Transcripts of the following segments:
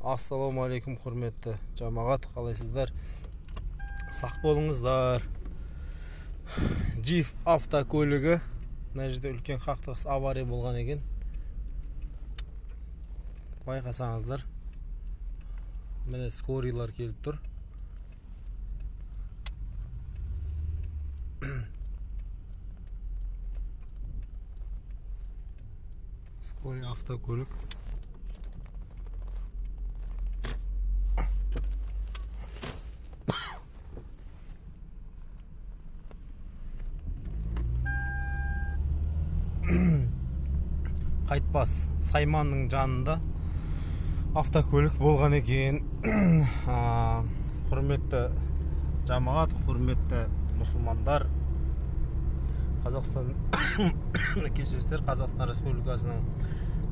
Ассаламу алейкум, құрметті жамағат, қалайсыздар? Сақ болыңыздар. Джиф автокөлігі мына жерде үлкен қақтығыс авария болған екен. Байқасаңыздар, міне скорилар келіп тұр. Скори автокөлік. Қайтпас Сайманның жанында автокөлік болған екен. Құрметті жамағат, құрметті мұсылмандар, Қазақстан кешіріңіздер, Қазақстан Республикасының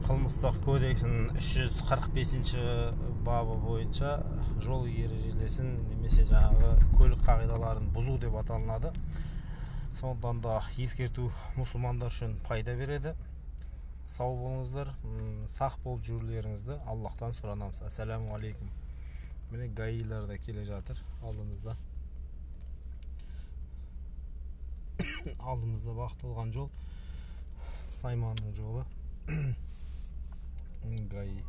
қылмыстық кодексінің 345-ші бабы бойынша жол ережелесін немесе жаңағы көлік қағидаларын бұзу деп аталынады. Сондықтан да ескерту мұсылмандар үшін пайда береді. Сау болыңыздар, сақ болып жүрулеріңізді Аллахтан сұранамыз. Ассаламу алейкум. Міне гаилар да келе жатыр алдымызда. Алдымызда бағытталған жол Сайманның жолы. Гаи